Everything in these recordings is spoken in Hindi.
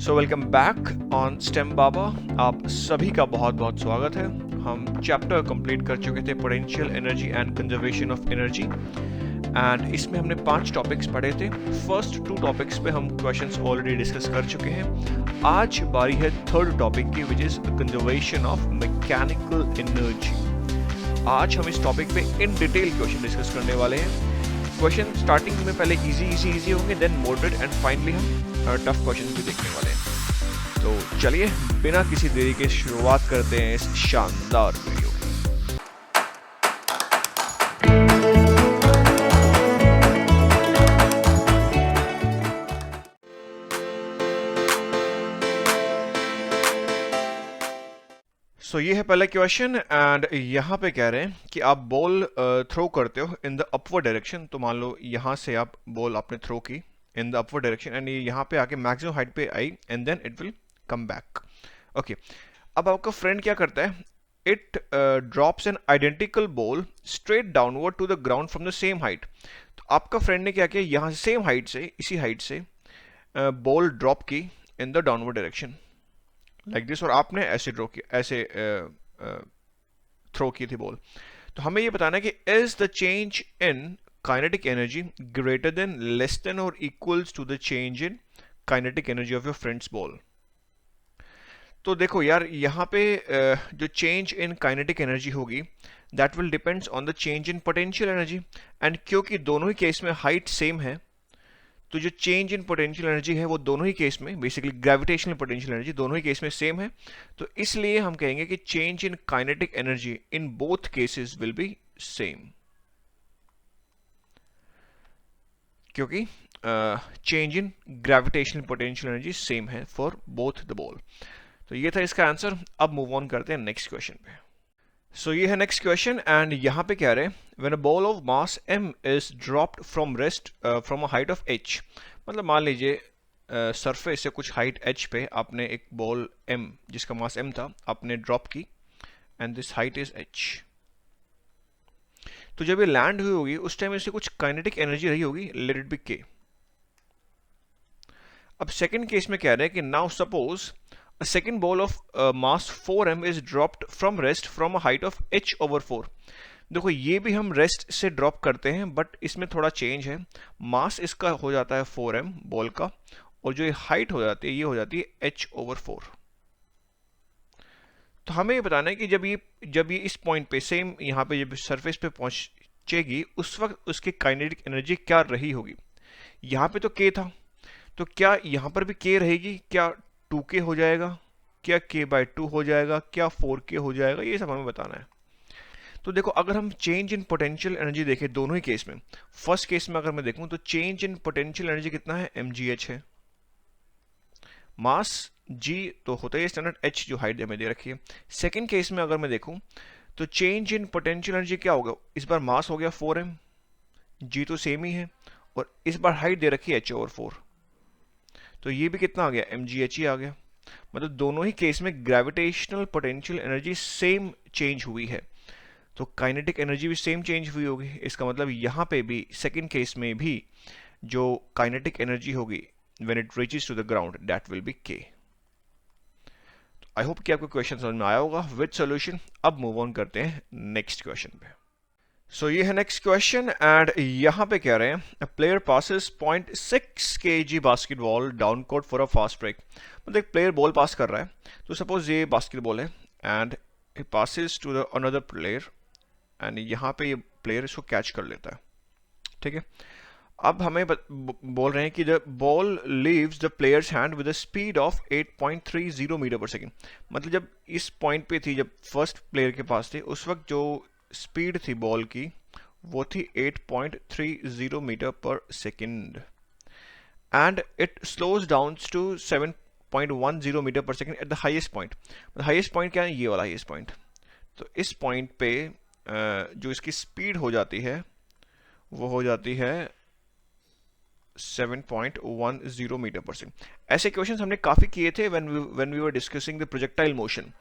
So welcome back on stem बाबा। आप सभी का बहुत बहुत स्वागत है। हम चैप्टर कंप्लीट कर चुके थे potential energy and conservation of energy, and इसमें हमने 5 टॉपिक्स पढ़े थे। फर्स्ट 2 टॉपिक्स पे हम क्वेश्चंस ऑलरेडी डिस्कस कर चुके हैं। आज बारी है थर्ड टॉपिक की, which is conservation of mechanical energy. आज हम इस टॉपिक पे इन डिटेल क्वेश्चन डिस्कस करने वाले हैं। क्वेश्चन स्टार्टिंग में पहले इजी होंगे, देन मॉडरेट एंड फाइनली हम टफ क्वेश्चन भी देखने वाले हैं। तो चलिए बिना किसी देरी के शुरुआत करते हैं इस शानदार वीडियो की। सो ये है पहला क्वेश्चन, एंड यहाँ पे कह रहे हैं कि आप बॉल थ्रो करते हो इन द अपवर्ड डायरेक्शन। तो मान लो यहाँ से आप बॉल आपने थ्रो की in the upward direction, and ये यहाँ पे आके मैक्सिमम हाइट पे आई, and then it will come back. Okay, अब आपका फ्रेंड क्या करता है? It drops an identical ball straight downward to the ground from the same height. तो आपका फ्रेंड ने क्या किया, यहाँ से सेम हाइट से, इसी हाइट से बॉल ड्रॉप की in the downward direction like this, और आपने ऐसे ड्रॉ किया, ऐसे थ्रो की थी बॉल। तो हमें ये बताना है कि is the change in kinetic energy greater than, less than और equals to the change in kinetic energy of your friend's ball. तो देखो यार, यहाँ पे जो चेंज इन काइनेटिक एनर्जी होगी that will depends on the change in potential energy, and क्योंकि दोनों ही केस में हाइट सेम है, तो जो चेंज इन पोटेंशियल एनर्जी है वो दोनों ही केस में, बेसिकली ग्रेविटेशनल पोटेंशियल एनर्जी दोनों ही केस में सेम है। तो इसलिए हम कहेंगे कि change in kinetic energy in both cases will be same, क्योंकि change in gravitational potential energy same है फॉर बोथ द बॉल। तो ये था इसका आंसर। अब मूव ऑन करते हैं नेक्स्ट क्वेश्चन पे। सो ये है नेक्स्ट क्वेश्चन, एंड यहाँ पे कह रहे हैं when a ball of mass m is dropped from rest from a height of h। मतलब मान लीजिए सरफेस से कुछ हाइट h पे आपने एक बॉल m जिसका मास m था आपने ड्रॉप की, and this height is h। तो जब ये लैंड हुई होगी उस टाइम इससे कुछ काइनेटिक एनर्जी रही होगी, लेट इट बी k। अब सेकेंड केस में कह रहे हैं कि now suppose a second ball of mass 4m is dropped from rest from a height of h over 4। देखो ये भी हम रेस्ट से ड्रॉप करते हैं, बट इसमें थोड़ा चेंज है। मास इसका हो जाता है 4m बॉल का, और जो ये हाइट हो जाती है ये हो जाती है h over 4। तो हमें ये बताना है कि जब ये इस पॉइंट पे सेम यहाँ पे जब सरफेस पे पहुंचेगी उस वक्त उसकी काइनेटिक एनर्जी क्या रही होगी। यहाँ पे तो k था, तो क्या यहाँ पर भी k रहेगी? क्या 2k हो जाएगा? क्या k/2 हो जाएगा? क्या 4k हो जाएगा? ये सब हमें बताना है। तो देखो, अगर हम चेंज इन पोटेंशियल एनर्जी देखें दोनों ही केस में, फर्स्ट केस में अगर मैं देखूं तो चेंज इन पोटेंशियल एनर्जी कितना है? mgh है। मास g तो होता है स्टैंडर्ड, h जो हाइट हमें दे रखी है। सेकेंड केस में अगर मैं देखूं तो चेंज इन पोटेंशियल एनर्जी क्या होगा? इस बार मास हो गया 4m, g तो सेम ही है, और इस बार हाइट दे रखी है h over 4। तो ये भी कितना आ गया? mgh ही आ गया। मतलब दोनों ही केस में gravitational potential energy same change हुई है, तो काइनेटिक एनर्जी भी सेम चेंज हुई होगी। इसका मतलब यहाँ पे भी सेकंड केस में भी जो काइनेटिक एनर्जी होगी when it reaches to the ground that will be k। I hope कि आपको क्वेश्चन समझ में आया होगा विद सॉल्यूशन। अब मूव ऑन करते हैं नेक्स्ट क्वेश्चन पे। सो ये है नेक्स्ट क्वेश्चन, एंड यहाँ पे कह रहे हैं a player passes 0.6 kg basketball down court for a fast break. मतलब एक प्लेयर बॉल पास कर रहा है, तो सपोज ये बास्केटबॉल है and it passes to the another player, and यहाँ पे ये प्लेयर इसको कैच कर लेता है। ठीक है, अब हमें बोल रहे हैं कि the ball leaves the player's hand with a speed of 8.30 metre per second. मतलब जब इस पॉइंट पे थी, जब फर्स्ट प्लेयर के पास थी, उस वक्त जो स्पीड थी बॉल की वो थी 8.30 metre per second, and it slows down to 7.10 metre per second at the highest point. Highest point क्या है? ये वाला हाईएस्ट पॉइंट। तो इस पॉइंट पे जो इसकी स्पीड हो जाती है वो हो जाती है 7.10 मीटर पर सेकेंड। ऐसे क्वेश्चंस हमने काफ़ी किए थे when we were discussing the projectile motion,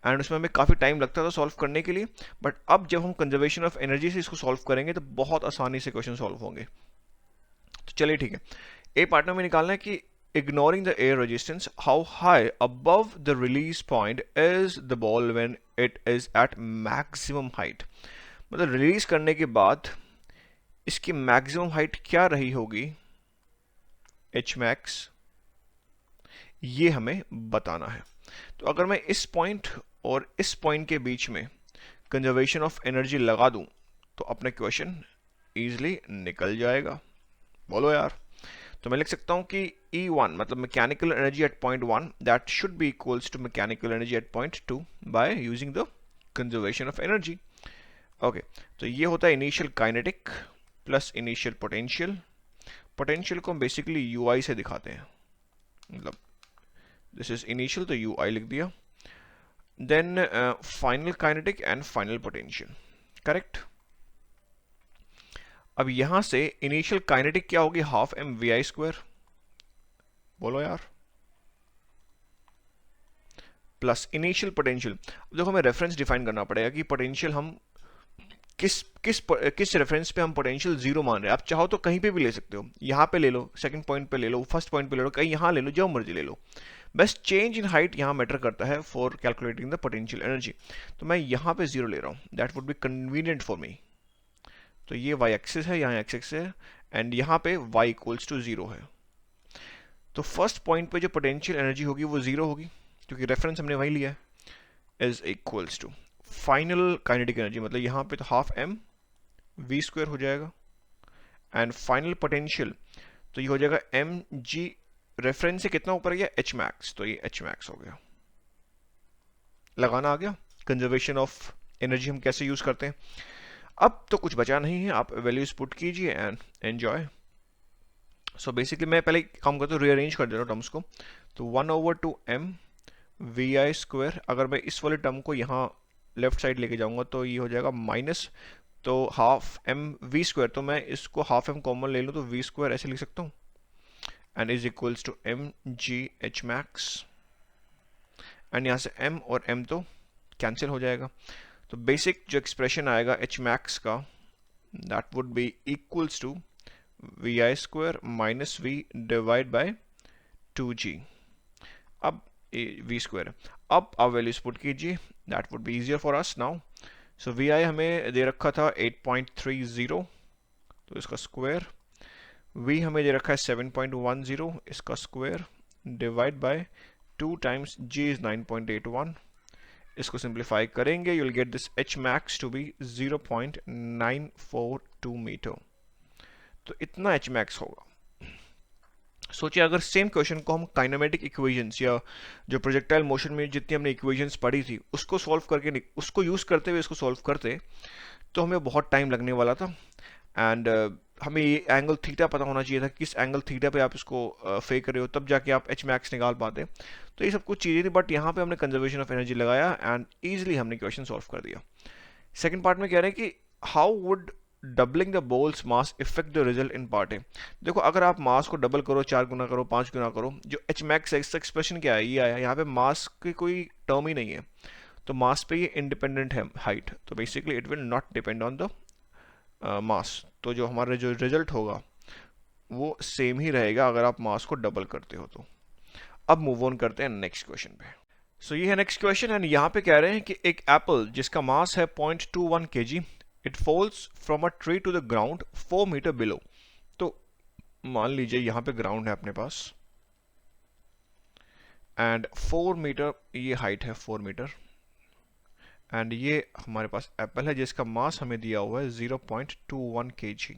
and उसमें हमें काफ़ी टाइम लगता था सॉल्व करने के लिए। बट अब जब हम कंजर्वेशन ऑफ एनर्जी से इसको सॉल्व करेंगे तो बहुत आसानी से क्वेश्चन सॉल्व होंगे। तो चलिए ठीक है, ए पार्ट में निकालना है कि ignoring the air resistance, how high above the release point is the ball when it is at maximum height? मतलब रिलीज करने के बाद इसकी मैक्सिमम हाइट क्या रही होगी, एच मैक्स, ये हमें बताना है। तो अगर मैं इस पॉइंट और इस पॉइंट के बीच में कंजर्वेशन ऑफ एनर्जी लगा दूं तो अपना क्वेश्चन इजीली निकल जाएगा। बोलो यार। तो मैं लिख सकता हूं कि E1 मतलब mechanical energy at point 1 that should be equals to mechanical energy at point 2 by using the conservation of energy. Okay, तो ये होता है initial kinetic plus initial potential. Potential को हम बेसिकली यूआई से दिखाते हैं, मतलब दिस इज इनिशियल तो यूआई लिख दिया, then final kinetic and final potential, correct. अब यहां से इनिशियल काइनेटिक क्या होगी, half M V I square, बोलो यार, प्लस इनिशियल पोटेंशियल। अब देखो हमें रेफरेंस डिफाइन करना पड़ेगा कि पोटेंशियल हम किस रेफरेंस पे हम पोटेंशियल जीरो मान रहे हैं। आप चाहो तो कहीं पे भी ले सकते हो, यहाँ पे ले लो, सेकंड पॉइंट पे ले लो, फर्स्ट पॉइंट पे ले लो, कहीं यहाँ ले लो, जो मर्जी ले लो, बस चेंज इन हाइट यहाँ मैटर करता है for calculating the potential energy. तो मैं यहाँ पे जीरो ले रहा हूँ, that would be convenient for me. तो ये वाई एक्सिस है, यहाँ एक्स एक्सिस है, एंड यहाँ पे वाई इक्वल्स टू जीरो है। तो फर्स्ट पॉइंट पे जो पोटेंशियल एनर्जी होगी वो जीरो होगी क्योंकि रेफरेंस हमने वही लिया है, is equals to final kinetic energy, मतलब यहाँ पे तो हाफ एम वी स्क्वायर हो जाएगा, एंड फाइनल पोटेंशियल तो ये हो जाएगा एम जी, रेफरेंस से कितना ऊपर गया, एच मैक्स, तो ये एच मैक्स हो गया। लगाना आ गया कंजर्वेशन ऑफ एनर्जी हम कैसे यूज करते हैं। अब तो कुछ बचा नहीं है, आप वैल्यूज पुट कीजिए एंड एंजॉय। सो बेसिकली मैं पहले काम करता हूँ, रीअरेंज कर दे रहा हूँ टर्म्स को। तो 1/2m वी आई स्क्वायर, अगर मैं इस वाले टर्म को यहाँ लेफ्ट साइड लेके जाऊंगा तो ये हो जाएगा माइनस, तो हाफ एम वी स्क्वायर, तो मैं इसको हाफ एम कॉमन ले लूँ तो वी स्क्वायर ऐसे लिख सकता हूँ, and is equals to M G H max, and यहाँ से m और m तो कैंसिल हो जाएगा। तो बेसिक जो एक्सप्रेशन आएगा एच मैक्स का, that would be equals to V I square minus V divide by 2g। अब वी स्क्वायर, अब आप वैल्यूज पुट कीजिए, that would be easier for us now. So V I हमें दे रखा था 8.30, तो इसका स्क्वायर, v हमें दे रखा है 7.10, इसका square divide by 2 times g is 9.81, इसको सिंप्लीफाई करेंगे you will get this h max to be 0.942 meter. तो इतना h max होगा। सोचिए अगर सेम क्वेश्चन को हम काइनेमेटिक इक्वेशंस या जो प्रोजेक्टाइल मोशन में जितनी हमने इक्वेशंस पढ़ी थी उसको सॉल्व करके, उसको यूज करते हुए इसको सॉल्व करते, तो हमें बहुत टाइम लगने वाला था। एंड हमें ये एंगल थीटा पता होना चाहिए था, किस एंगल थीटा पे आप इसको फेक कर रहे हो, तब जाके आप एच मैक्स निकाल पाते। तो ये सब कुछ चीज़ें थी, बट यहाँ पे हमने कंजर्वेशन ऑफ एनर्जी लगाया एंड ईजिली हमने क्वेश्चन सॉल्व कर दिया। सेकंड पार्ट में कह रहे हैं कि how would doubling the balls mass effect the result in part A. देखो अगर आप मास को डबल करो, 4 गुना करो, 5 गुना करो, जो एच मैक्स है इसका एक्सप्रेशन क्या है, ये आया, यहाँ पे मास की कोई टर्म ही नहीं है, तो मास पे ये इंडिपेंडेंट है हाइट, तो basically it will not depend on the mass. तो जो हमारा जो रिजल्ट होगा वो सेम ही रहेगा अगर आप मास को डबल करते हो तो। अब मूव ऑन करते हैं नेक्स्ट क्वेश्चन पे। सो ये है नेक्स्ट क्वेश्चन एंड यहाँ पे कह रहे हैं कि एक एप्पल जिसका मास है 0.21 kg, it falls from a tree to the ground 4 meter below. तो मान लीजिए यहाँ पे ग्राउंड है अपने पास एंड 4 मीटर ये हाइट है, 4 मीटर, एंड ये हमारे पास एप्पल है जिसका मास हमें दिया हुआ है 0.21 kg।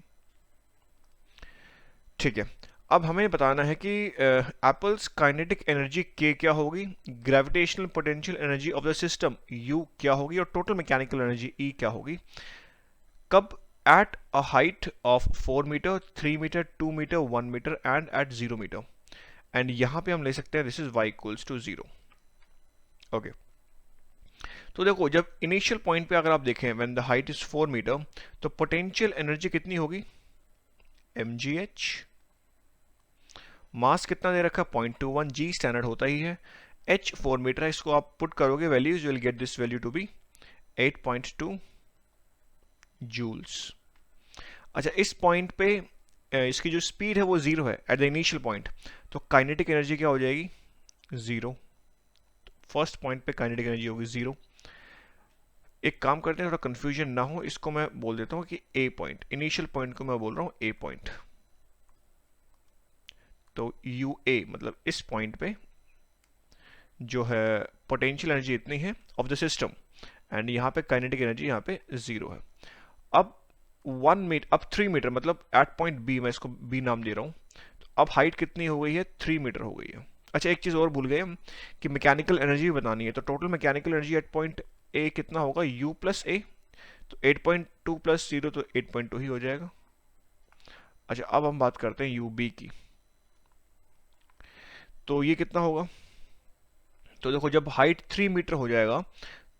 ठीक है, अब हमें बताना है कि एप्पल्स काइनेटिक एनर्जी के क्या होगी, gravitational potential energy of the system you क्या होगी, और टोटल मैकेनिकल एनर्जी ई क्या होगी, कब at a height of 4 meter, 3 meter, 2 meter, 1 meter and at 0 meter. And यहां पे हम ले सकते हैं this is y equals to 0। Okay, तो देखो जब इनिशियल पॉइंट पे अगर आप देखें when the height is 4 meter, तो पोटेंशियल एनर्जी कितनी होगी, mgh, मास कितना दे रखा, 0.21, g स्टैंडर्ड होता ही है, h 4 मीटर है, इसको आप पुट करोगे values, you will get this value to be 8.2 joules. अच्छा, इस पॉइंट पे इसकी जो स्पीड है वो 0 है एट द इनिशियल पॉइंट, तो काइनेटिक एनर्जी क्या हो जाएगी, ज़ीरो। फर्स्ट पॉइंट पे काइनेटिक एनर्जी होगी ज़ीरो। एक काम करते हैं, थोड़ा कंफ्यूजन ना हो, इसको मैं बोल देता हूँ कि ए पॉइंट, इनिशियल पॉइंट को मैं बोल रहा हूँ ए पॉइंट। तो यू ए मतलब इस पॉइंट पे जो है पोटेंशियल एनर्जी इतनी है ऑफ द सिस्टम, एंड यहाँ पे काइनेटिक एनर्जी यहाँ पे ज़ीरो है। अब 1 मीटर, अब 3 मीटर, मतलब एट पॉइंट बी, मैं इसको बी नाम दे रहा हूँ। तो अब हाइट कितनी हो गई है, 3 मीटर हो गई है। अच्छा, एक चीज़ और भूल गए हम कि मैकेनिकल एनर्जी भी बतानी है। तो total mechanical energy at point ए कितना होगा, u प्लस ए। तो 8.2 प्लस 0 तो 8.2 ही हो जाएगा। अच्छा, अब हम बात करते हैं यू बी की। तो ये कितना होगा, तो देखो जब हाइट 3 मीटर हो जाएगा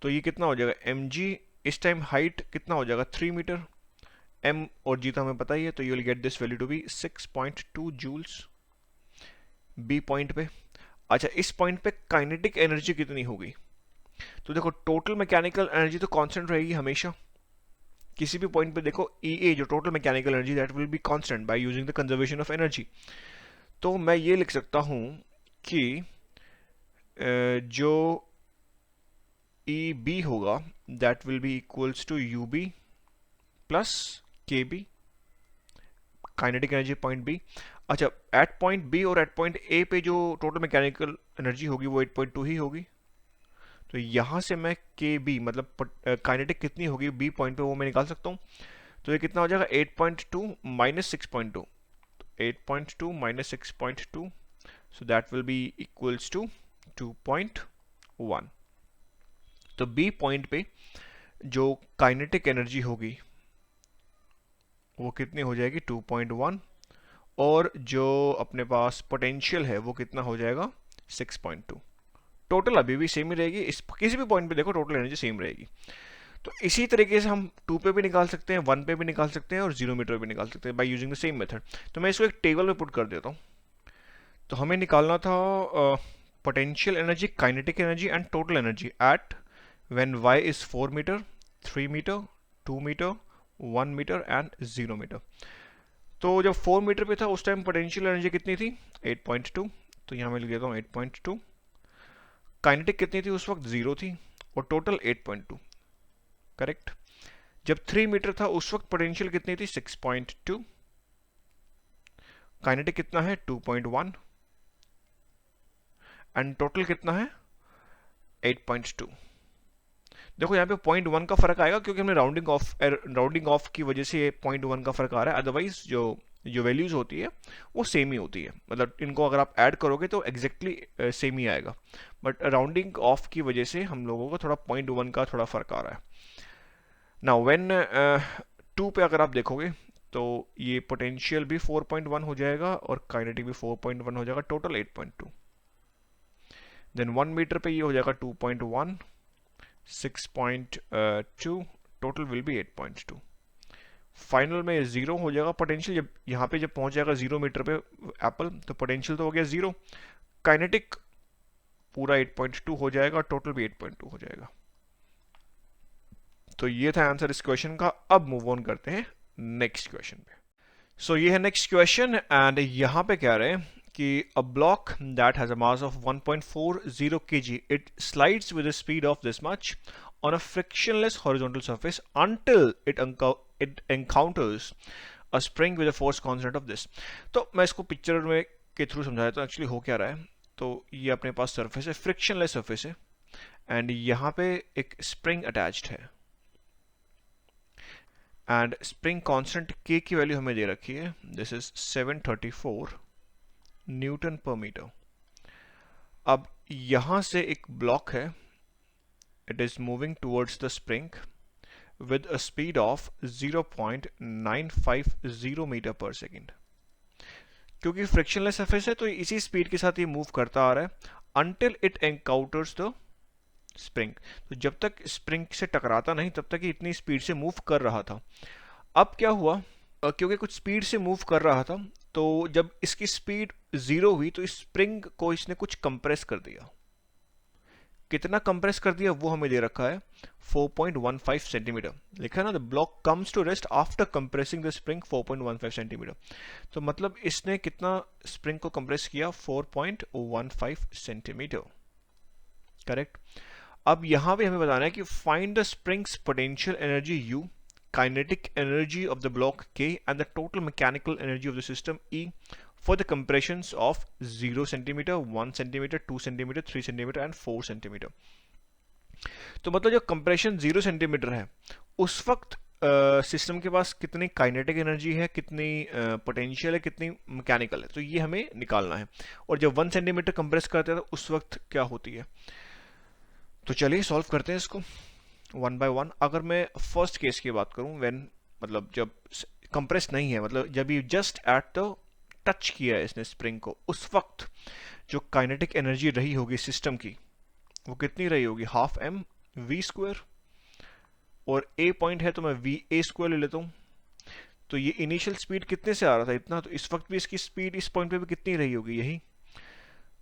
तो ये कितना हो जाएगा एम जी। इस टाइम हाइट कितना हो जाएगा, 3 मीटर। एम और जी तो हमें पता ही है, तो you will get this value to be 6.2 joules B point पे। अच्छा, इस पॉइंट पे काइनेटिक एनर्जी कितनी होगी, तो देखो टोटल मैकेनिकल एनर्जी तो कांस्टेंट रहेगी हमेशा। किसी भी पॉइंट पे देखो ई ए जो total mechanical energy that will be constant by using the conservation of energy. तो मैं ये लिख सकता हूं कि जो ई बी होगा that will be equals to U B plus K B, kinetic energy point B. अच्छा, एट पॉइंट बी और एट पॉइंट ए पे जो टोटल मैकेनिकल एनर्जी होगी वो 8.2 ही होगी। तो यहां से मैं के बी मतलब काइनेटिक कितनी होगी बी पॉइंट पे वो मैं निकाल सकता हूँ। तो ये कितना हो जाएगा 8.2 minus 6.2, 8.2 minus 6.2, so that will be equals to 2.1। तो बी पॉइंट पे जो काइनेटिक एनर्जी होगी वो कितनी हो जाएगी 2.1, और जो अपने पास पोटेंशियल है वो कितना हो जाएगा 6.2। टोटल अभी भी सेम ही रहेगी, इस किसी भी पॉइंट पे देखो टोटल एनर्जी सेम रहेगी। तो इसी तरीके से हम 2 पे भी निकाल सकते हैं, 1 पे भी निकाल सकते हैं और 0 मीटर भी निकाल सकते हैं by using the same method. तो मैं इसको एक टेबल में पुट कर देता हूँ। तो हमें निकालना था potential energy, kinetic energy and total energy at when y is 4 meter, 3 meter, 2 meter, 1 meter and 0 meter. तो जब 4 मीटर पे था उस टाइम पोटेंशियल एनर्जी कितनी थी 8.2, तो यहाँ मैं लिख देता हूँ 8.2। काइनेटिक कितनी थी उस वक्त 0 थी, और टोटल 8.2, करेक्ट। जब 3 मीटर था उस वक्त पोटेंशियल कितनी थी 6.2, काइनेटिक कितना है 2.1, एंड टोटल कितना है 8.2। देखो यहाँ पे 0.1 का फर्क आएगा क्योंकि हमने राउंडिंग ऑफ की वजह से 0.1 का फर्क आ रहा है। अदरवाइज जो जो वैल्यूज होती है वो सेम ही होती है, मतलब इनको अगर आप ऐड करोगे तो एग्जैक्टली सेम ही आएगा, बट राउंडिंग ऑफ की वजह से हम लोगों को थोड़ा 0.1 का थोड़ा फर्क आ रहा है। नाउ व्हेन 2 पे अगर आप देखोगे तो ये पोटेंशियल भी 4.1 हो जाएगा और काइनेटिक भी 4.1 हो जाएगा, टोटल 8.2। देन 1 मीटर पे ये हो जाएगा 2.1, 6.2, टोटल विल बी 8.2। फाइनल में 0 हो जाएगा पोटेंशियल, जब यहाँ पे जब पहुंच जाएगा 0 मीटर पे एप्पल, तो पोटेंशियल तो हो गया 0, काइनेटिक पूरा 8.2 हो जाएगा, टोटल भी 8.2 हो जाएगा। तो ये था आंसर इस क्वेश्चन का। अब मूव ऑन करते हैं नेक्स्ट क्वेश्चन पे। सो ये है नेक्स्ट क्वेश्चन, एंड यहाँ पे कह रहे हैं कि a block that has a mass of 1.40 kg, it slides with a speed of this much on a frictionless horizontal surface until it encounters a spring with a force constant of this। तो मैं इसको पिक्चर में के थ्रू समझाया तो एक्चुअली हो क्या रहा है। तो ये अपने पास सरफेस है, फ्रिक्शनलेस सरफेस है, एंड यहाँ पे एक स्प्रिंग अटैच्ड है, एंड स्प्रिंग कांस्टेंट k की वैल्यू हमें दे रखी है, this is 734 newton per meter. अब यहां से एक ब्लॉक है, it is moving towards the spring with a speed of 0.950 meter per second. क्योंकि फ्रिक्शनलेस सरफेस है तो इसी स्पीड के साथ ये मूव करता आ रहा है until it encounters the spring. तो जब तक स्प्रिंग से टकराता नहीं तब तक ये इतनी स्पीड से मूव कर रहा था। अब क्या हुआ, क्योंकि कुछ स्पीड से मूव कर रहा था, तो जब इसकी स्पीड 0 हुई तो इस स्प्रिंग को इसने कुछ कंप्रेस कर दिया। कितना कंप्रेस कर दिया वो हमें दे रखा है 4.15 सेंटीमीटर, लिखा है ना, the block comes to rest after compressing the spring 4.15 centimeter. तो मतलब इसने कितना स्प्रिंग को कंप्रेस किया, 4.15 सेंटीमीटर, करेक्ट। अब यहां पे हमें बताना है कि find the springs potential energy U, kinetic energy of the block K, and the total mechanical energy of the system E for the compressions of 0 centimeter, 1 centimeter, 2 centimeter, 3 centimeter and 4 centimeter। तो मतलब जो कंप्रेशन 0 सेंटीमीटर है उस वक्त सिस्टम के पास कितनी काइनेटिक एनर्जी है, कितनी पोटेंशियल है, कितनी मैकेनिकल है, तो ये हमें निकालना है। और जब 1 सेंटीमीटर कंप्रेस करते हैं तो उस वक्त क्या होती है। तो चलिए सॉल्व करते हैं इसको वन बाय वन। अगर मैं फर्स्ट केस की बात करूं, व्हेन मतलब जब कंप्रेस नहीं है, मतलब जब ये जस्ट एट द टच किया है इसने स्प्रिंग को, उस वक्त जो काइनेटिक एनर्जी रही होगी सिस्टम की वो कितनी रही होगी, हाफ एम वी स्क्वायर, और ए पॉइंट है तो मैं वी ए स्क्वायर ले लेता हूं। तो ये इनिशियल स्पीड कितने से आ रहा था, इतना, तो इस वक्त भी इसकी स्पीड इस पॉइंट पे भी कितनी रही होगी, यही।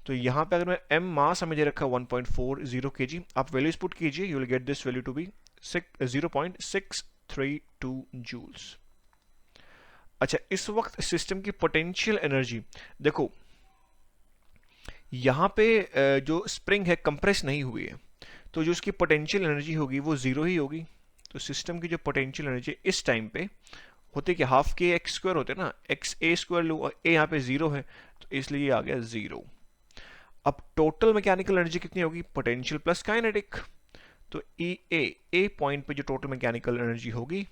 तो यहाँ पे अगर मैं m मास हमें दे रखा है 1.40 kg, आप वैल्यूज पुट कीजिए, you will get this value to be 0.632 joules. अच्छा, इस वक्त सिस्टम की पोटेंशियल एनर्जी देखो, यहाँ पे जो स्प्रिंग है कंप्रेस नहीं हुई है, तो जो उसकी पोटेंशियल एनर्जी होगी वो जीरो ही होगी। तो सिस्टम की जो पोटेंशियल एनर्जी इस टाइम पे होती है कि हाफ के एक्स स्क्वायर होते हैं ना, एक्स ए स्क्वायर लो, और ए यहाँ पे जीरो है तो इसलिए ये आ गया जीरो। अब टोटल मैकेनिकल एनर्जी कितनी होगी, पोटेंशियल प्लस काइनेटिक, तो ई ए पॉइंट पे जो टोटल मैकेनिकल एनर्जी होगी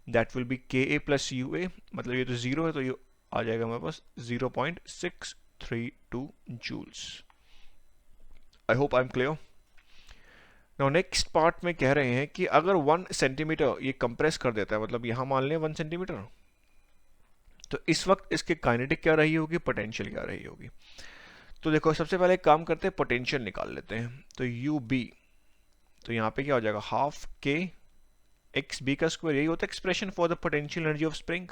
दैट विल बी के ए प्लस यू ए, मतलब ये तो जीरो है तो ये आ जाएगा हमारे पास 0.632 joules. I hope I am clear. Now next part में कह रहे हैं कि अगर 1 सेंटीमीटर ये कंप्रेस कर देता है, मतलब यहां मान लें 1 सेंटीमीटर, तो इस वक्त इसके काइनेटिक क्या रही होगी, पोटेंशियल क्या रही होगी। तो देखो सबसे पहले एक काम करते हैं, पोटेंशियल निकाल लेते हैं। तो यू बी, तो यहाँ पे क्या हो जाएगा, हाफ के एक्स बी का स्क्वायर, यही होता है expression for the potential energy of spring.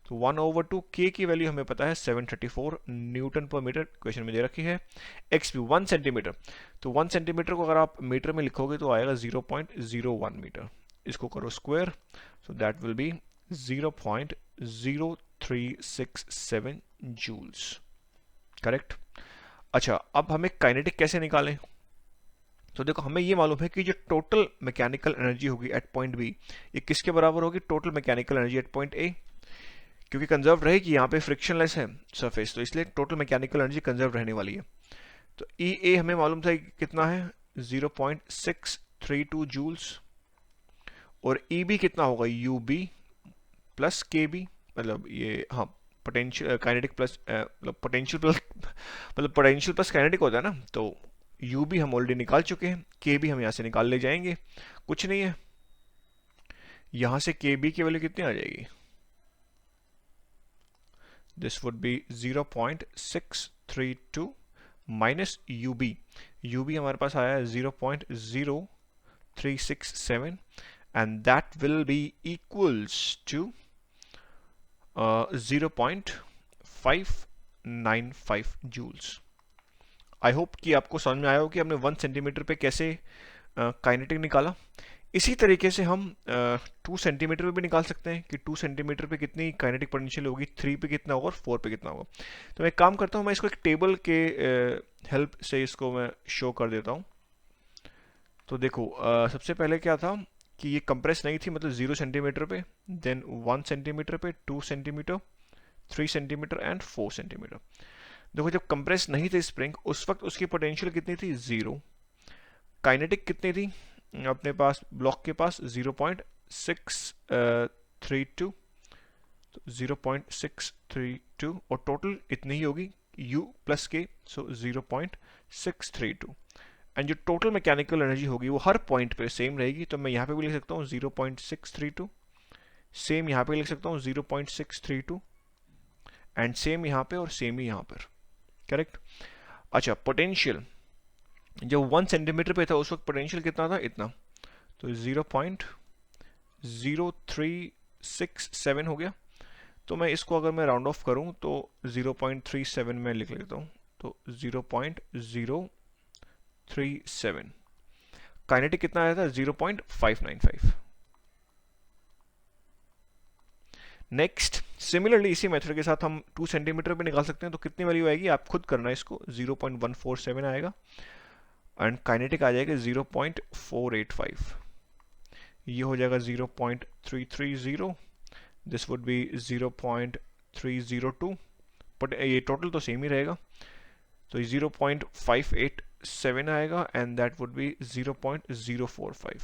तो 1/2 के की वैल्यू हमें पता है 734 न्यूटन पर मीटर, क्वेश्चन में दे रखी है। एक्स बी 1 सेंटीमीटर, तो 1 सेंटीमीटर को अगर आप मीटर में लिखोगे तो आएगा 0.01 मीटर, इसको करो square, so that will be 0.0367 joules, correct. अच्छा, अब हमें काइनेटिक कैसे निकालें। तो देखो हमें ये मालूम है कि जो टोटल मैकेनिकल एनर्जी होगी एट पॉइंट बी, ये किसके बराबर होगी, total mechanical energy at point ए, क्योंकि कंजर्व रहेगी, यहाँ पे फ्रिक्शनलेस है सरफेस, तो इसलिए टोटल मैकेनिकल एनर्जी कंजर्व रहने वाली है। तो ई ए हमें मालूम था कितना है 0.632 जूल्स, और ई बी कितना होगा, you B plus K B, मतलब ये हाँ पोटेंशियल काइनेटिक प्लस मतलब पोटेंशियल प्लस मतलब पोटेंशियल प्लस काइनेटिक होता है ना, तो यू भी हम ऑलरेडी निकाल चुके हैं, के भी हम यहाँ से निकाल ले जाएंगे, कुछ नहीं है। यहाँ से के बी की वैल्यू कितनी आ जाएगी, this would be 0.632 minus U B हमारे पास आया है 0.0367 and that will be equals to 0.595 joules. I hope कि आपको समझ में आया हो कि हमने 1 सेंटीमीटर पे कैसे काइनेटिक निकाला। इसी तरीके से हम 2 सेंटीमीटर पे भी निकाल सकते हैं कि 2 सेंटीमीटर पे कितनी काइनेटिक पोटेंशियल होगी, 3 पे कितना होगा और 4 पे कितना होगा। तो मैं एक काम करता हूँ, मैं इसको एक टेबल के हेल्प से इसको मैं शो कर देता हूँ। तो देखो सबसे पहले क्या था कि ये कंप्रेस नहीं थी, मतलब 0 सेंटीमीटर पे, देन 1 सेंटीमीटर पे, 2 सेंटीमीटर, 3 सेंटीमीटर एंड 4 सेंटीमीटर। देखो जब कंप्रेस नहीं थे स्प्रिंग उस वक्त उसकी पोटेंशियल कितनी थी, 0। काइनेटिक कितनी थी अपने पास, ब्लॉक के पास 0.632, तो 0.632 और टोटल इतनी ही होगी U प्लस के, सो 0.632 एंड जो टोटल मैकेनिकल एनर्जी होगी वो हर पॉइंट पे सेम रहेगी। तो मैं यहाँ पे भी लिख सकता हूँ 0.632, सेम यहाँ पे लिख सकता हूँ 0.632 एंड सेम यहाँ पे और सेम ही यहाँ पर, करेक्ट। अच्छा, पोटेंशियल जब 1 सेंटीमीटर पे था उस वक्त पोटेंशियल कितना था, इतना, तो 0.0367 हो गया। तो मैं इसको अगर मैं राउंड ऑफ करूं तो 0.37 में लिख लेता हूं, तो 0.037 काइनेटिक कितना आया था 0.595। नेक्स्ट सिमिलरली इसी मेथड के साथ हम 2 सेंटीमीटर पे निकाल सकते हैं, तो कितनी वैल्यू आएगी आप खुद करना है इसको, 0.147 आएगा एंड काइनेटिक आ जाएगा 0.485, ये हो जाएगा 0.330, दिस वुड बी 0.302, बट ये टोटल तो सेम ही रहेगा, तो 0.587 आएगा एंड दैट वुड बी 0.045।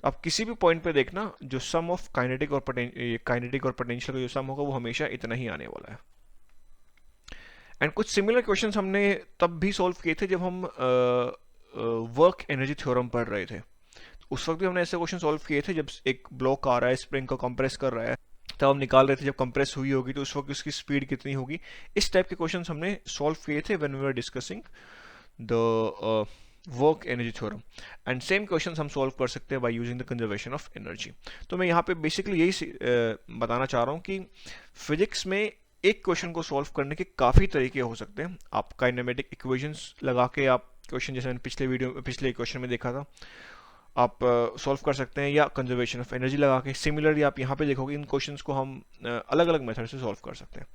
आप किसी भी पॉइंट पे देखना जो सम ऑफ काइनेटिक और पोटेंशियल का जो सम होगा वो हमेशा इतना ही आने वाला है। एंड कुछ सिमिलर क्वेश्चंस हमने तब भी सॉल्व किए थे जब हम वर्क एनर्जी थ्योरम पढ़ रहे थे, उस वक्त भी हमने ऐसे क्वेश्चन सॉल्व किए थे। जब एक ब्लॉक आ रहा है, स्प्रिंग को कंप्रेस कर रहा है, तब हम निकाल रहे थे जब कंप्रेस हुई होगी तो उस वक्त उसकी स्पीड कितनी होगी। इस टाइप के क्वेश्चंस हमने सॉल्व किए थे when we were discussing the work energy theorem, and same questions हम सॉल्व कर सकते हैं by using the conservation of energy. तो मैं यहाँ पे बेसिकली यही बताना चाह रहा हूँ कि फिजिक्स में एक क्वेश्चन को सॉल्व करने के काफ़ी तरीके हो सकते हैं। आप काइनेमेटिक इक्वेशंस लगा के आप क्वेश्चन, जैसे मैंने पिछले क्वेश्चन में देखा था, आप सॉल्व कर सकते हैं, या कंजर्वेशन ऑफ एनर्जी लगा के। सिमिलरली आप यहाँ पे देखोगे इन क्वेश्चंस को हम अलग अलग मेथड से सॉल्व कर सकते हैं।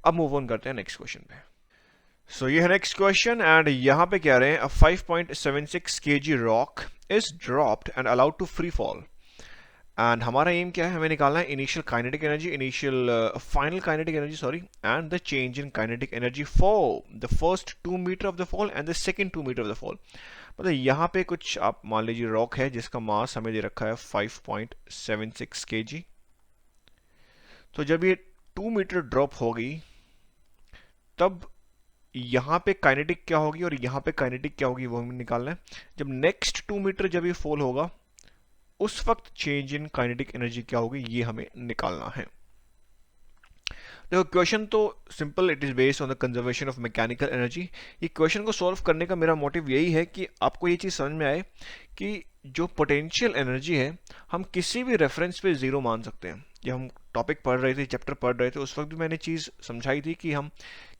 अब मूव ऑन करते हैं नेक्स्ट क्वेश्चन पे। सो ये है नेक्स्ट क्वेश्चन एंड यहाँ पे कह रहे हैं 5.76 kg rock is dropped and allowed to free fall, and हमारा एम क्या है, हमें निकालना है initial kinetic energy, final kinetic energy sorry, and the change in kinetic energy for the first 2 meter of the fall and the second 2 meter of the fall. मतलब यहाँ पे कुछ आप मान लीजिए रॉक है जिसका मास हमें दे रखा है 5.76 kg। तो जब ये 2 मीटर ड्रॉप होगी तब यहाँ पे काइनेटिक क्या होगी और यहाँ पे काइनेटिक क्या होगी वो हमें निकालना है। जब नेक्स्ट 2 मीटर जब ये फॉल होगा उस वक्त चेंज इन काइनेटिक एनर्जी क्या होगी ये हमें निकालना है। देखो क्वेश्चन तो simple, it is based on the conservation of mechanical energy. ये क्वेश्चन को सॉल्व करने का मेरा मोटिव यही है कि आपको ये चीज़ समझ में आए कि जो पोटेंशियल एनर्जी है हम किसी भी रेफरेंस पे जीरो मान सकते हैं। जब हम टॉपिक पढ़ रहे थे, चैप्टर पढ़ रहे थे, उस वक्त भी मैंने चीज़ समझाई थी कि हम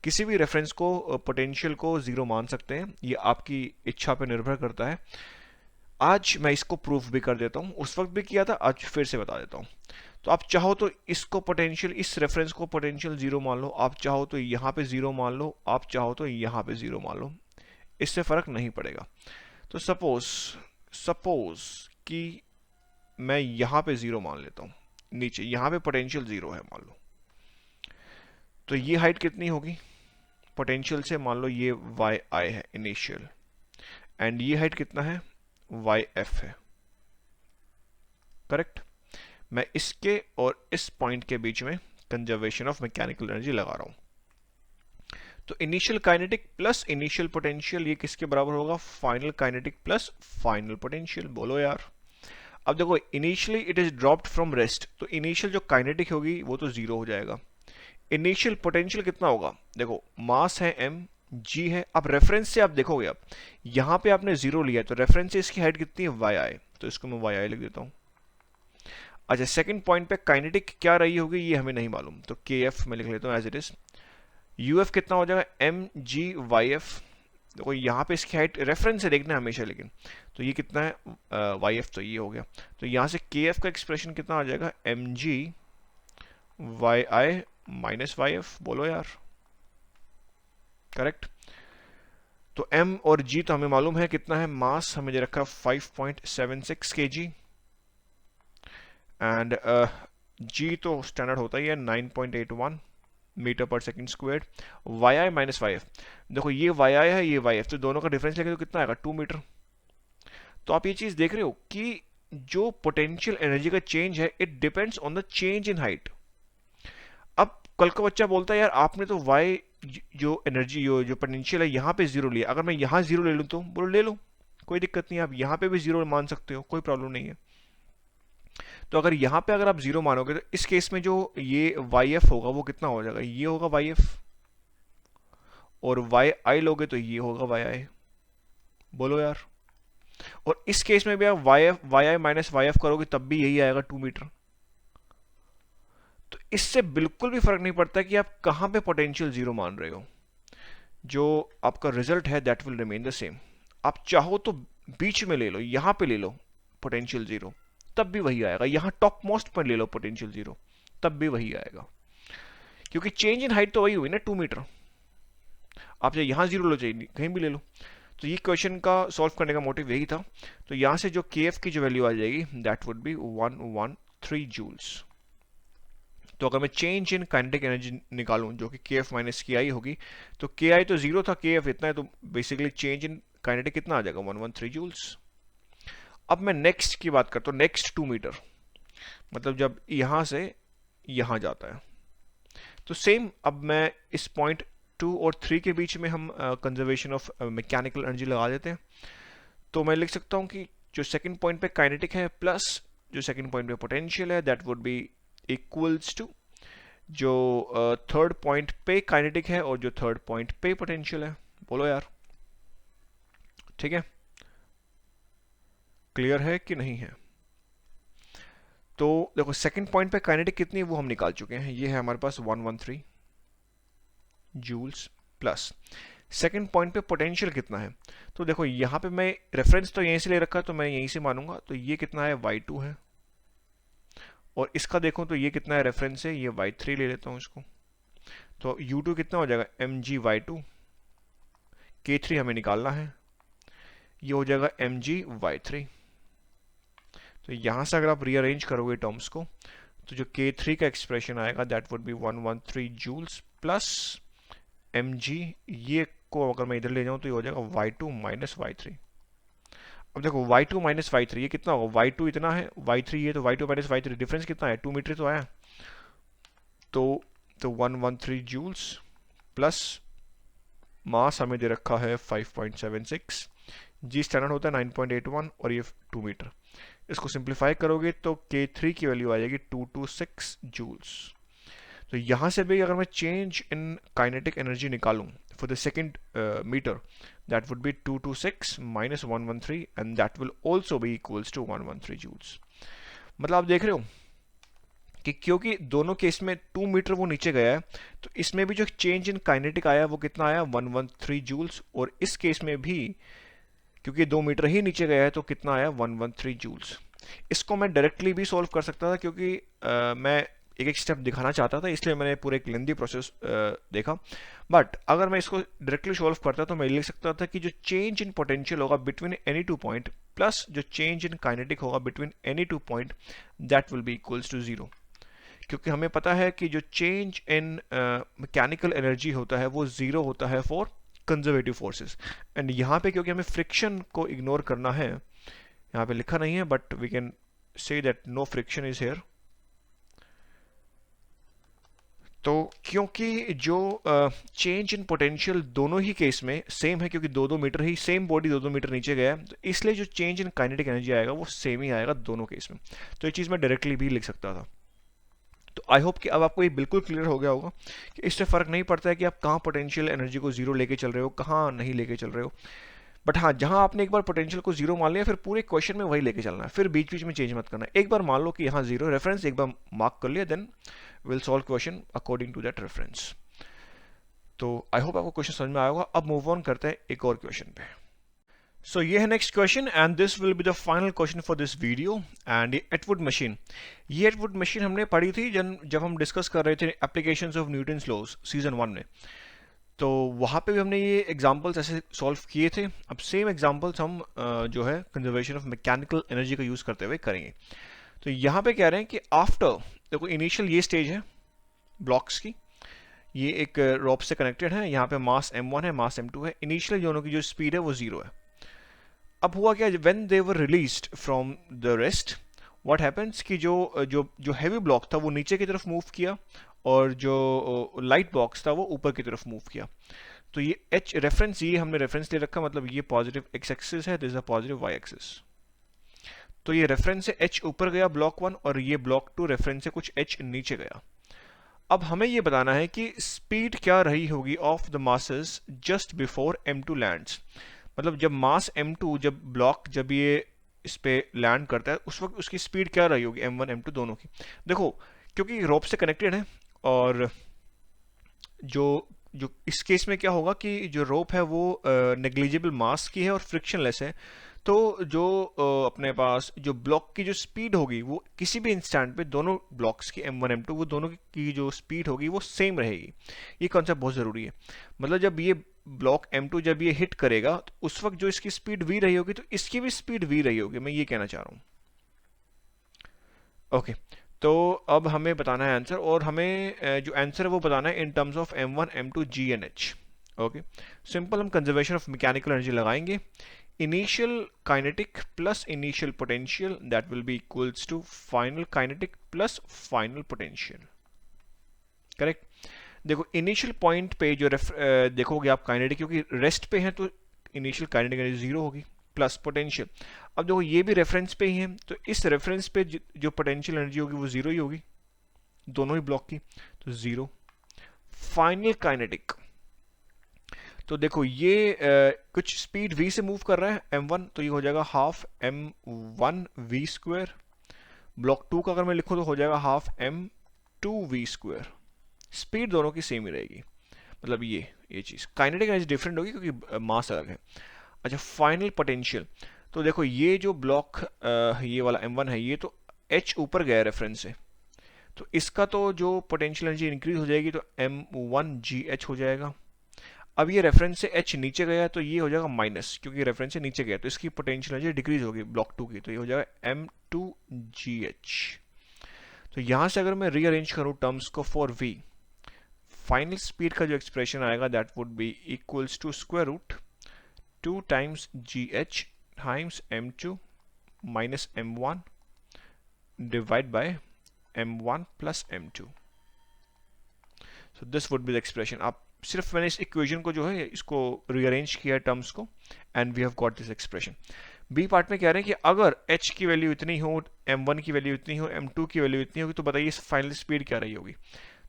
किसी भी रेफरेंस को, पोटेंशियल को जीरो मान सकते हैं। ये आपकी इच्छा पर निर्भर करता है। आज मैं इसको प्रूफ भी कर देता हूँ, उस वक्त भी किया था, आज फिर से बता देता हूँ। तो आप चाहो तो इसको पोटेंशियल, इस रेफरेंस को पोटेंशियल जीरो मान लो, आप चाहो तो यहाँ पे जीरो मान लो, आप चाहो तो यहाँ पे जीरो मान लो, इससे फर्क नहीं पड़ेगा। तो सपोज कि मैं यहाँ पे जीरो मान लेता हूँ, नीचे यहाँ पे पोटेंशियल जीरो है मान लो, तो ये हाइट कितनी होगी पोटेंशियल से, मान लो ये वाई आई है इनिशियल, एंड ये हाइट कितना है वाई एफ है, करेक्ट। मैं इसके और इस पॉइंट के बीच में कंजर्वेशन ऑफ मैकेनिकल एनर्जी लगा रहा हूं। तो initial kinetic plus initial potential ये किसके बराबर होगा, final kinetic plus final potential. बोलो यार। अब देखो initially it is dropped from rest, तो इनिशियल जो काइनेटिक होगी वो तो जीरो हो जाएगा। इनिशियल पोटेंशियल कितना होगा, देखो मास है m, g है। अब रेफरेंस से आप देखोगे, अब यहां पे आपने जीरो लिया तो रेफरेंस से इसकी हाइट कितनी है वाई आई, तो इसको मैं वाई आई लिख देता हूं। अच्छा सेकंड पॉइंट पे काइनेटिक क्या रही होगी ये हमें नहीं मालूम, तो के एफ मैं लिख लेता हूँ as it is. U F कितना हो जाएगा एम जी वाई एफ, देखो यहाँ पे इसकी हाइट रेफरेंस से देखना है हमेशा, लेकिन तो ये कितना है वाई एफ, तो ये हो गया। तो यहाँ से के एफ का एक्सप्रेशन कितना आ जाएगा एम जी वाई आई माइनस वाई एफ। बोलो यार, करेक्ट। तो m और g तो हमें मालूम है कितना है, मास हमें दे रखा 5.76 kg एंड g तो स्टैंडर्ड होता ही है 9.81 मीटर पर सेकंड स्क्वायर। वाई आई माइनस वाई एफ, देखो ये वाई आई है ये वाई एफ, तो दोनों का डिफरेंस लेके तो कितना आएगा 2 मीटर। तो आप ये चीज देख रहे हो कि जो पोटेंशियल एनर्जी का चेंज है it depends on the change in height. अब कल का बच्चा बोलता है यार आपने तो वाई जो एनर्जी जो पोटेंशियल है यहाँ पे जीरो लिया, अगर मैं यहाँ जीरो ले लूँ तो बोलो ले लो, कोई दिक्कत नहीं है, आप यहाँ पे भी जीरो मान सकते हो, कोई प्रॉब्लम नहीं है। तो अगर यहाँ पे अगर आप जीरो मानोगे तो इस केस में जो ये वाई एफ होगा वो कितना हो जाएगा, ये होगा वाई एफ, और वाई आई लोगे तो ये होगा वाई आई। बोलो यार। और इस केस में भी आप वाई आई माइनस वाई एफ करोगे तब भी यही आएगा 2 मीटर। तो इससे बिल्कुल भी फर्क नहीं पड़ता कि आप कहां पे पोटेंशियल जीरो मान रहे हो, जो आपका रिजल्ट है that will remain the same. आप चाहो तो बीच में ले लो, यहाँ पे ले लो पोटेंशियल जीरो, तब भी वही आएगा। यहाँ टॉप मोस्ट पर ले लो पोटेंशियल जीरो, तब भी वही आएगा, क्योंकि चेंज इन हाइट तो वही हुई ना 2 मीटर। आप चाहे यहाँ जीरो लो चाहिए कहीं भी ले लो। तो ये क्वेश्चन का सॉल्व करने का मोटिव यही था। तो यहाँ से जो के एफ की जो वैल्यू आ जाएगी दैट वुड बी 113 जूल्स। तो अगर मैं चेंज इन काइनेटिक एनर्जी निकालूं जो कि के एफ माइनस के आई होगी, तो के आई तो जीरो था, के एफ इतना है, तो बेसिकली चेंज इन काइनेटिक कितना आ जाएगा 113 जूल्स। अब मैं नेक्स्ट की बात करता हूँ, नेक्स्ट 2 मीटर, मतलब जब यहाँ से यहाँ जाता है। तो सेम अब मैं इस पॉइंट 2 और 3 के बीच में हम कंजर्वेशन ऑफ मैकेनिकल एनर्जी लगा देते हैं। तो मैं लिख सकता हूँ कि जो सेकंड पॉइंट पे काइनेटिक है प्लस जो सेकंड पॉइंट पे पोटेंशियल है that would be equals to जो थर्ड पॉइंट पे काइनेटिक है और जो थर्ड पॉइंट पे पोटेंशियल है। बोलो यार, ठीक है, क्लियर है कि नहीं है? तो देखो सेकंड पॉइंट पे काइनेटिक कितनी है वो हम निकाल चुके हैं, ये है हमारे पास 113 जूल्स प्लस सेकंड पॉइंट पे पोटेंशियल कितना है। तो देखो यहाँ पे मैं रेफरेंस तो यहीं से ले रखा है तो मैं यहीं से मानूंगा, तो ये कितना है y2 है, और इसका देखो तो ये कितना है रेफरेंस है, ये y3 ले लेता हूँ इसको। तो u2 कितना हो जाएगा mgy2, k3 हमें निकालना है, ये हो जाएगा mgy3। तो यहां से अगर आप रीअरेंज करोगे टर्म्स को तो जो k3 का एक्सप्रेशन आएगा that would be 113 joules plus mg, ये को अगर मैं इधर ले जाऊं तो ये हो जाएगा y2 माइनस y3। अब देखो y2 माइनस y3 ये कितना होगा, y2 इतना है, y3 ये, तो y2 माइनस y3 डिफरेंस कितना है, 2 मीटर तो आया। तो 113 जूल्स प्लस मास हमें दे रखा है 5.76, जी स्टैंडर्ड होता है 9.81 और ये 2 मीटर। इसको सिंप्लीफाई करोगे तो K3 की वैल्यू आ जाएगी 226 जूल्स। तो यहाँ से भी अगर मैं चेंज इन काइनेटिक एनर्जी निकालूं for the second meter that would be 226 minus 113 and that will also be equals to 113 joules. मतलब आप देख रहे हो कि क्योंकि दोनों केस में 2 मीटर वो नीचे गया है, तो इसमें भी जो चेंज इन काइनेटिक आया वो कितना आया 113 जूल्स, और इस केस में भी क्योंकि 2 मीटर ही नीचे गया है तो कितना आया 113 जूल्स। इसको मैं डायरेक्टली भी सॉल्व कर सकता था क्योंकि मैं एक एक स्टेप दिखाना चाहता था, इसलिए मैंने पूरे एक लेंदी प्रोसेस देखा। बट अगर मैं इसको डायरेक्टली सॉल्व करता तो मैं लिख सकता था कि जो चेंज इन पोटेंशियल होगा between any two point plus जो चेंज इन काइनेटिक होगा between any two point that will be equals to 0, क्योंकि हमें पता है कि जो चेंज इन मैकेनिकल एनर्जी होता है वो 0 होता है फॉर कंजर्वेटिव फोर्सेस। एंड यहाँ पे क्योंकि हमें फ्रिक्शन को इग्नोर करना है, यहाँ पे लिखा नहीं है but we can say that no friction is here. तो क्योंकि जो चेंज इन पोटेंशियल दोनों ही केस में सेम है, क्योंकि 2-2 मीटर ही सेम बॉडी 2-2 मीटर नीचे गया है, तो इसलिए जो चेंज इन काइनेटिक एनर्जी आएगा वो सेम ही आएगा दोनों केस में। तो ये चीज़ मैं डायरेक्टली भी लिख सकता था। तो आई होप कि अब आपको ये बिल्कुल क्लियर हो गया होगा कि इससे फर्क नहीं पड़ता है कि आप कहाँ पोटेंशियल एनर्जी को 0 लेके चल रहे हो, कहाँ नहीं लेके चल रहे हो। बट हाँ, जहाँ आपने एक बार पोटेंशियल को 0 मान लिया फिर पूरे क्वेश्चन में वही लेके चलना है, फिर बीच बीच में चेंज मत करना है। एक बार मान लो कि यहाँ 0 रेफरेंस एक बार मार्क कर लिया, then will solve question according to that reference. तो आई होप आपको क्वेश्चन समझ में आया होगा। अब मूव ऑन करते हैं एक और क्वेश्चन पे। सो ये है next question and this will be the final question for this video. And Atwood machine, ये एटवुड मशीन हमने पढ़ी थी जब हम डिस्कस कर रहे थे applications of Newton's laws season 1 में। तो वहाँ पे भी हमने ये एग्जांपल्स ऐसे सॉल्व किए थे। अब सेम एग्जांपल्स हम जो है कंजर्वेशन ऑफ मैकेनिकल एनर्जी का यूज़ करते हुए करेंगे। तो यहाँ पे कह रहे हैं कि आफ्टर, देखो इनिशियल ये स्टेज है ब्लॉक्स की, ये एक रॉप से कनेक्टेड है, यहाँ पे मास m1 है, मास m2 है, इनिशियल दोनों की जो स्पीड है वो 0 है। अब हुआ क्या, when they were released from the rest what happens कि जो हैवी ब्लॉक था वो नीचे की तरफ मूव किया और जो लाइट बॉक्स था वो ऊपर की तरफ मूव किया। तो ये h रेफरेंस, ये हमने रेफरेंस ले रखा, मतलब ये पॉजिटिव x एक्सिस है, this is a positive y axis. तो ये रेफरेंस से h ऊपर गया ब्लॉक 1 और ये ब्लॉक 2 रेफरेंस से कुछ h नीचे गया। अब हमें ये बताना है कि स्पीड क्या रही होगी of the masses just before m2 lands. मतलब जब मास m2, जब ब्लॉक जब ये इस पे लैंड करता है उस वक्त उसकी स्पीड क्या रही होगी m1 m2 दोनों की। देखो क्योंकि रोप से कनेक्टेड है और जो जो इस केस में क्या होगा कि जो रोप है वो नेग्लिजिबल मास की है और फ्रिक्शनलेस है, तो जो अपने पास जो ब्लॉक की जो स्पीड होगी वो किसी भी इंस्टेंट पे दोनों ब्लॉक्स की M1 M2 वो दोनों की जो स्पीड होगी वो सेम रहेगी। ये कॉन्सेप्ट बहुत ज़रूरी है। मतलब जब ये ब्लॉक M2 जब ये हिट करेगा तो उस वक्त जो इसकी स्पीड v रही होगी तो इसकी भी स्पीड v रही होगी, मैं ये कहना चाह रहा हूँ। ओके, तो अब हमें बताना है आंसर, और हमें जो आंसर है वो बताना है in terms of M1 M2 G and H। Okay, simple हम कंजर्वेशन ऑफ मैकेनिकल एनर्जी लगाएंगे। Initial kinetic plus initial potential that will be equals to final kinetic plus final potential. Correct. देखो इनिशियल पॉइंट पे जो देखोगे आप काइनेटिक, क्योंकि रेस्ट पे है तो इनिशियल काइनेटिक एनर्जी जीरो होगी, प्लस पोटेंशियल। अब देखो ये भी रेफरेंस पे ही है तो इस रेफरेंस पे जो पोटेंशियल एनर्जी होगी वो जीरो ही होगी, दोनों ही ब्लॉक की, तो जीरो। फाइनल काइनेटिक, तो देखो ये कुछ स्पीड v से मूव कर रहा है m1, तो ये हो जाएगा half m1 v square. Block 2 का अगर मैं लिखूं तो हो जाएगा half m2 v square. Speed दोनों की सेम ही रहेगी, मतलब ये चीज़ काइनेटिक एनर्जी डिफरेंट होगी क्योंकि मास अलग है। अच्छा, फाइनल पोटेंशियल, तो देखो ये जो ब्लॉक ये वाला m1 है ये तो h ऊपर गया रेफरेंस से, तो इसका तो जो पोटेंशियल एनर्जी इंक्रीज हो जाएगी तो m1gh हो जाएगा। अब ये रेफरेंस से h नीचे गया तो ये हो जाएगा माइनस, क्योंकि रेफरेंस से नीचे गया तो इसकी पोटेंशियल एनर्जी डिक्रीज होगी ब्लॉक 2 की, तो ये हो जाएगा m2gh। तो यहां से अगर मैं रीअरेंज करूं टर्म्स को फॉर v, फाइनल स्पीड का जो एक्सप्रेशन आएगा that would be equals to square root 2 times gh times m2 minus m1 divide by m1 plus m2। So this would be the expression. आप सिर्फ मैंने इस इक्वेशन को जो है इसको रीअरेंज किया है टर्म्स को, and we have got this expression. B part में कह रहे हैं कि अगर h की वैल्यू इतनी हो, m1 की वैल्यू इतनी हो, m2 की वैल्यू इतनी होगी, तो बताइए फाइनल स्पीड क्या रही होगी।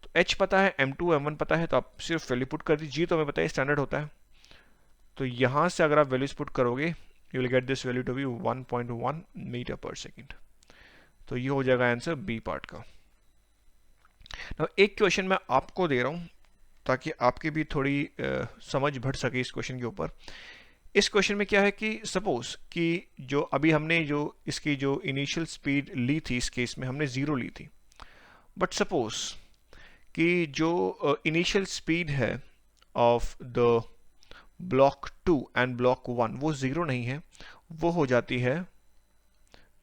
तो h पता है, m2 m1 पता है, तो आप सिर्फ वैल्यू पुट कर दीजिए। तो हमें पता है स्टैंडर्ड होता है, तो यहां से अगर आप वैल्यूज पुट करोगे you will get this value to be 1.1 meter per second. तो ये हो जाएगा आंसर बी पार्ट का। now, एक क्वेश्चन मैं आपको दे रहा हूं ताकि आपकी भी थोड़ी समझ बढ़ सके इस क्वेश्चन के ऊपर। इस क्वेश्चन में क्या है कि सपोज कि जो अभी हमने जो इसकी जो इनिशियल स्पीड ली थी, इस केस में हमने जीरो ली थी, बट सपोज कि जो इनिशियल स्पीड है of the block 2 and block 1 वो जीरो नहीं है, वो हो जाती है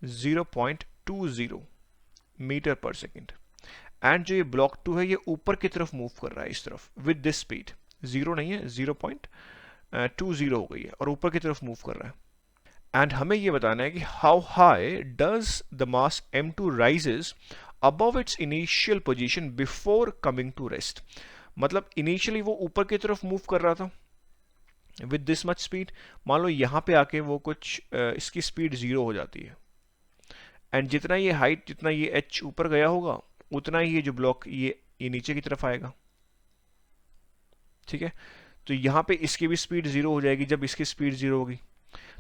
0.20 मीटर पर सेकेंड। एंड जो ये ब्लॉक 2 है ये ऊपर की तरफ मूव कर रहा है इस तरफ विद दिस स्पीड, जीरो नहीं है, 0.20 हो गई है और ऊपर की तरफ मूव कर रहा है। एंड हमें ये बताना है कि how high does the mass m2 rises above its initial position before coming to rest. मतलब इनिशियली वो ऊपर की तरफ मूव कर रहा था विद दिस मच स्पीड, मान लो यहाँ पे आके वो कुछ इसकी स्पीड जीरो हो जाती है, एंड जितना ये हाइट, जितना ये h ऊपर गया होगा उतना ही ये जो ब्लॉक ये नीचे की तरफ आएगा। ठीक है, तो यहाँ पे इसकी भी स्पीड जीरो हो जाएगी जब इसकी स्पीड जीरो होगी।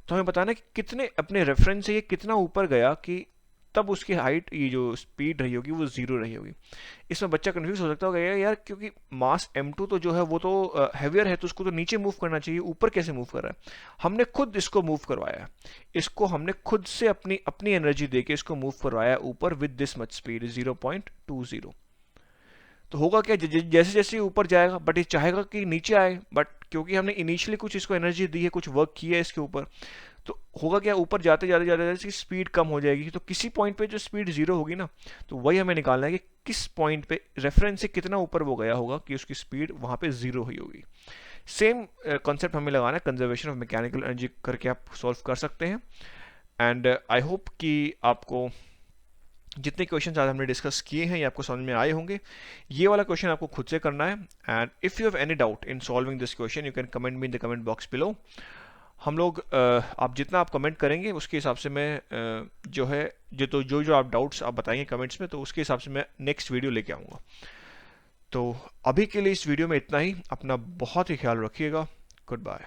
तो हमें बताना है कि कितने अपने रेफरेंस से ये कितना ऊपर गया कि तब उसकी हाइट, ये जो स्पीड रही होगी वो जीरो रही होगी। इसमें बच्चा कंफ्यूज हो सकता होगा यार क्योंकि मास m2 तो जो है वो तो हैवियर है, तो उसको तो नीचे मूव करना चाहिए, ऊपर कैसे मूव कर रहा है। हमने खुद इसको मूव करवाया है, इसको हमने खुद से अपनी एनर्जी देके इसको मूव करवाया ऊपर विद दिस मच स्पीड 0.20। तो होगा क्या, जैसे जैसे ऊपर जाएगा बट ये चाहेगा कि नीचे आए, बट क्योंकि हमने इनिशियली कुछ इसको एनर्जी दी है, कुछ वर्क किया है इसके ऊपर, तो होगा क्या, ऊपर जाते जाते जाते इसकी स्पीड कम हो जाएगी। तो किसी पॉइंट पे जो स्पीड जीरो होगी ना, तो वही हमें निकालना है कि किस पॉइंट पे रेफरेंस से कितना ऊपर वो गया होगा कि उसकी स्पीड वहां पे जीरो हुई होगी। सेम कॉन्सेप्ट हमें लगाना है, कंजर्वेशन ऑफ मैकेनिकल एनर्जी करके आप सॉल्व कर सकते हैं। एंड आई होप कि आपको जितने क्वेश्चन आज हमने डिस्कस किए हैं ये आपको समझ में आए होंगे। ये वाला क्वेश्चन आपको खुद से करना है, and if you have any doubt in solving this question you can comment me in the comment box below. हम लोग आप जितना आप कमेंट करेंगे उसके हिसाब से मैं जो है जो आप डाउट्स आप बताएंगे कमेंट्स में, तो उसके हिसाब से मैं नेक्स्ट वीडियो लेके आऊँगा। तो अभी के लिए इस वीडियो में इतना ही। अपना बहुत ही ख्याल रखिएगा। Good bye.